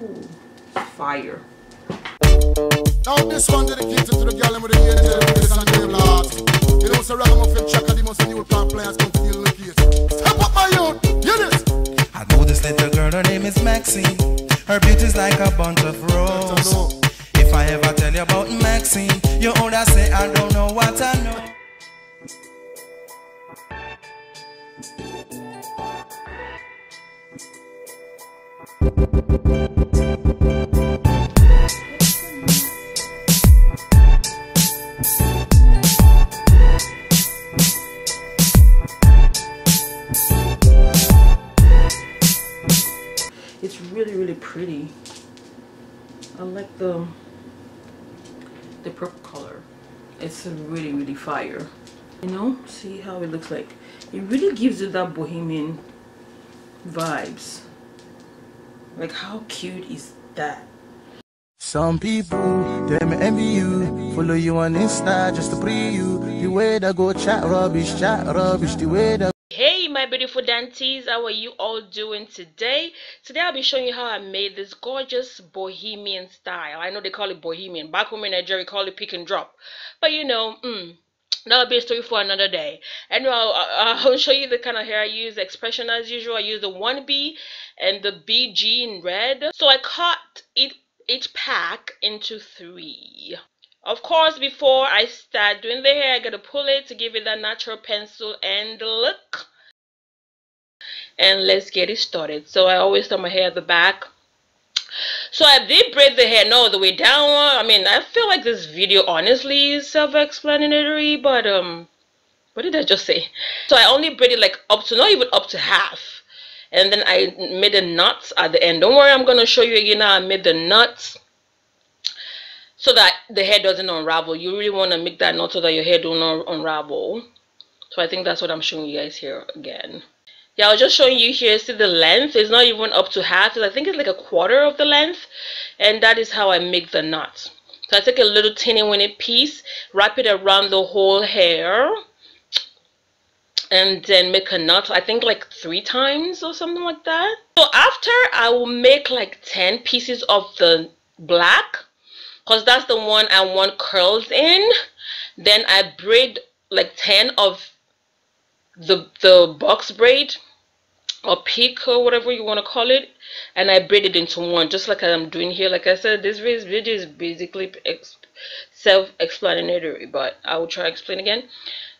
Ooh, fire. Now this one dedicated to the girl with the ear and the table art. You know, so ragamuffin check and the most new plant players come to deal with the case. Step up my youth, hear this. I know this little girl, her name is Maxine. Her beauty's like a bunch of roses. If I ever tell you about Maxine, you older say I don't know what I know. It's really, really pretty. I like the purple color. It's really, really fire. You know, see how it looks like. It really gives you that Bohemian vibes. Like, how cute is that? Some people, they may envy you, follow you on Insta just to pre you. The way they go chat rubbish, the way they... Hey my beautiful danties, how are you all doing today? Today I'll be showing you how I made this gorgeous Bohemian style. I know they call it Bohemian. Back home in Nigeria we call it pick and drop. But you know, that'll be a story for another day. Anyway, I'll show you the kind of hair I use. Xpression as usual. I use the 1B and the BG in red. So I cut each pack into 3. Of course, before I start doing the hair, I gotta pull it to give it that natural pencil and look. And let's get it started. So I always start my hair at the back. So I did braid the hair all the way down. I mean, I feel like this video honestly is self-explanatory, but what did I just say? So I only braided like up to, not even up to half. And then I made the knots at the end. Don't worry, I'm gonna show you again how I made the knots, so that the hair doesn't unravel. You really want to make that knot so that your hair don't unravel. So I think that's what I'm showing you guys here again. Yeah, I was just showing you here. See the length? It's not even up to half. I think it's like a quarter of the length. And that is how I make the knot. So I take a little teeny weeny piece, wrap it around the whole hair, and then make a knot. I think like 3 times or something like that. So after, I will make like 10 pieces of the black, because that's the one I want curls in. Then I braid like 10 of the box braid or peak or whatever you want to call it, and I braid it into one, just like I'm doing here. Like I said, this video is basically self-explanatory, but I will try to explain again.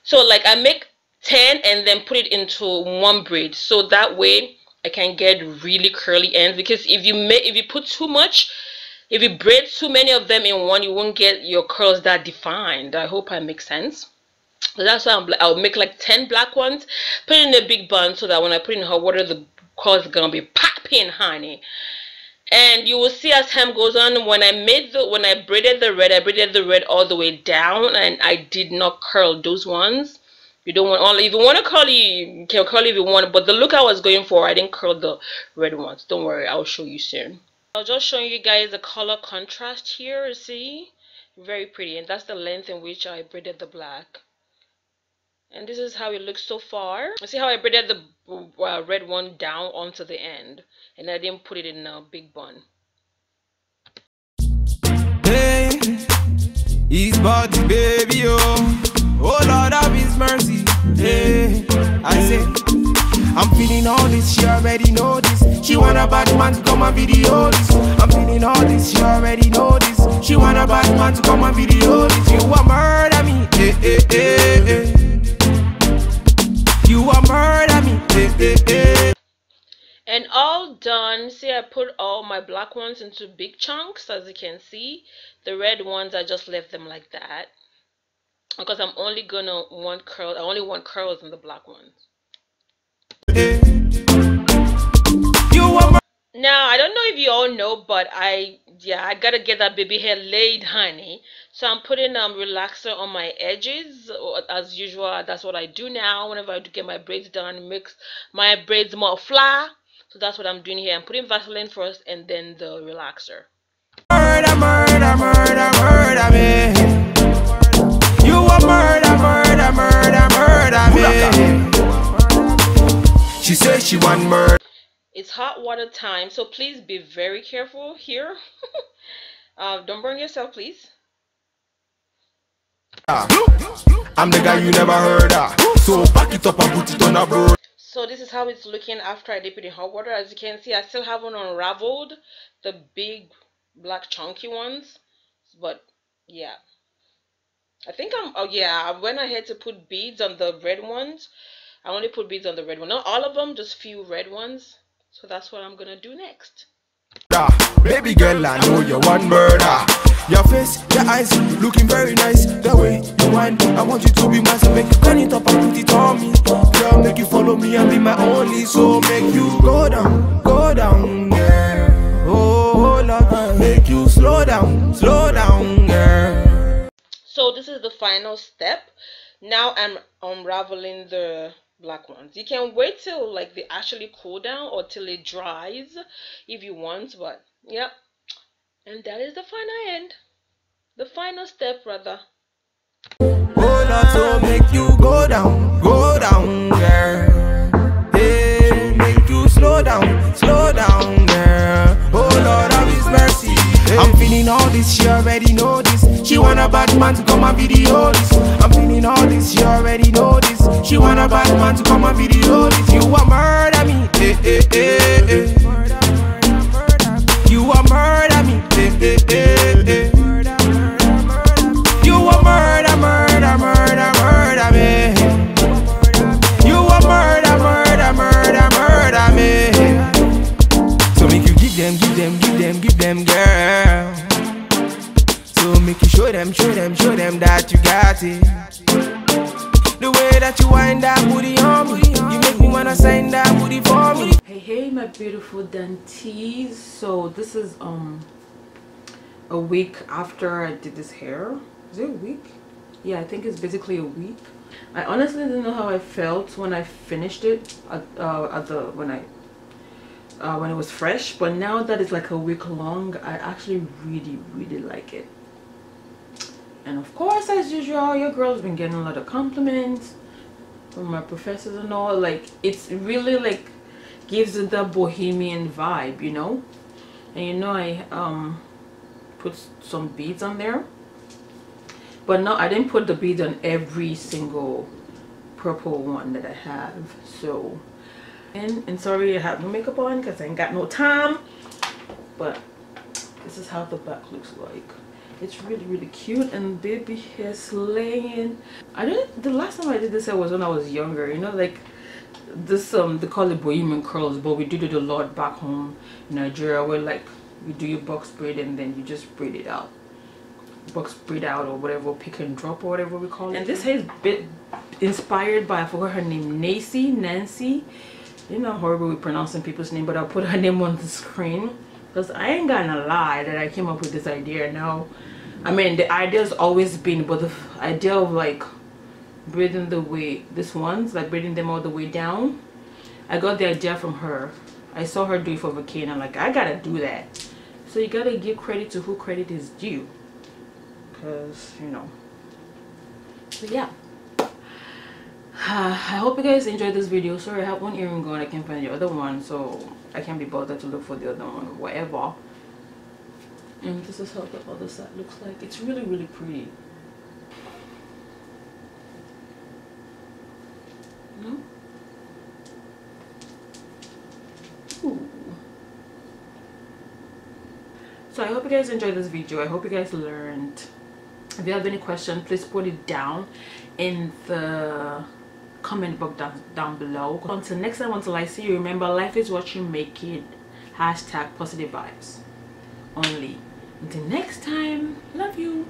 So like I make 10 and then put it into one braid, so that way I can get really curly ends. Because if you put too much, if you braid too many of them in one, you won't get your curls that defined. I hope I make sense. So that's why I'll make like 10 black ones, put it in a big bun, so that when I put it in hot water, the curls are gonna be popping, honey. And you will see as time goes on, when I braided the red, I braided the red all the way down, and I did not curl those ones. You don't want, if you want to curl, you can curl if you want, but the look I was going for, I didn't curl the red ones. Don't worry, I'll show you soon. I'll just show you guys the color contrast here. You see, very pretty, and that's the length in which I braided the black. And this is how it looks so far. See how I braided the red one down onto the end, and I didn't put it in a big bun. Hey, his body, baby, oh Lord of His mercy. Hey, I say, I'm feeling all this, she already know this. She want a bad man to come and video this. I'm feeling all this, she already know this. She want a bad man to come and video this. You want murder me, eh, eh, eh, eh. You want murder me, eh, eh, eh. And all done. See, I put all my black ones into big chunks, as you can see. The red ones, I just left them like that, because I'm only gonna want curls. I only want curls in the black ones. Now, I don't know if you all know, but I gotta get that baby hair laid, honey. So I'm putting relaxer on my edges, as usual. That's what I do now whenever I do get my braids done, makes my braids more fly. So that's what I'm doing here. I'm putting Vaseline first and then the relaxer. Murder, murder, murder, murder me. You a murder, murder, murder, murder me. She said she want murder. It's hot water time, so please be very careful here. Don't burn yourself, please. I'm the guy you never heard of. So back it up and put it on a bro. So this is how it's looking after I dip it in hot water. As you can see, I still haven't unraveled the big black chunky ones, but yeah, I think oh yeah, I went ahead to put beads on the red ones. I only put beads on the red one, not all of them, just few red ones. So that's what I'm gonna do next. Baby girl, I know you want murder. Your face, your eyes, looking very nice. The way you whine, I want you to be mine. So make you turn it up and put it on me. Girl, make you follow me and be my only. So make you go down, girl. Oh, Lord, make you slow down, girl. So this is the final step. Now I'm unraveling the black ones. You can wait till like they actually cool down or till it dries if you want, but yeah. And that is the final end. The final step rather. Oh Lord, so make you go down, girl. Hey, make you slow down, girl. Oh Lord, have His mercy. Hey. I'm feeling all this, she already know this. She want a bad man to come and video this. I'm feeling all this, she already know this. She want a bad man to come and video this. You a murder me, You a murder me, You a murder me. You a murder me. So make you give them, girl. So make you show them that you got it. The way that you wind that booty on me, you make me wanna sign that booty for me. Hey my beautiful dantees. So this is a week after I did this hair. Is it a week? Yeah, I think it's basically a week. I honestly didn't know how I felt when I finished it when it was fresh, but now that it's like a week long, I actually really like it. And of course, as usual, your girl's been getting a lot of compliments from my professors and all. Like, it's really like gives it the Bohemian vibe, you know. And you know, I put some beads on there, but no, I didn't put the beads on every single purple one that I have. So and sorry I have no makeup on because I ain't got no time, but this is how the back looks like. It's really cute, and baby hair slaying. The last time I did this hair was when I was younger, you know, like this they call it Bohemian curls, but we did it a lot back home in Nigeria, where like you do your box braid and then you just braid it out, box braid out, or whatever, pick and drop or whatever we call it. And this hair is bit inspired by, I forgot her name, Nancy. You know how horrible we pronouncing people's name, but I'll put her name on the screen because I ain't gonna lie that I came up with this idea. Now, I mean, the idea's always been, but the idea of like braiding the way this one's like braiding them all the way down, I got the idea from her. I saw her do it for vacation. I'm like, I gotta do that. So you gotta give credit to who credit is due, because you know. So yeah, I hope you guys enjoyed this video. Sorry, I have one earring going, I can't find the other one, so I can't be bothered to look for the other one, whatever. And this is how the other side looks like. It's really pretty. No? Ooh. So I hope you guys enjoyed this video. I hope you guys learned. If you have any questions, please put it down in the comment box down below. Until next time, until I see you, remember, life is what you make it. # positive vibes only. Until next time, love you.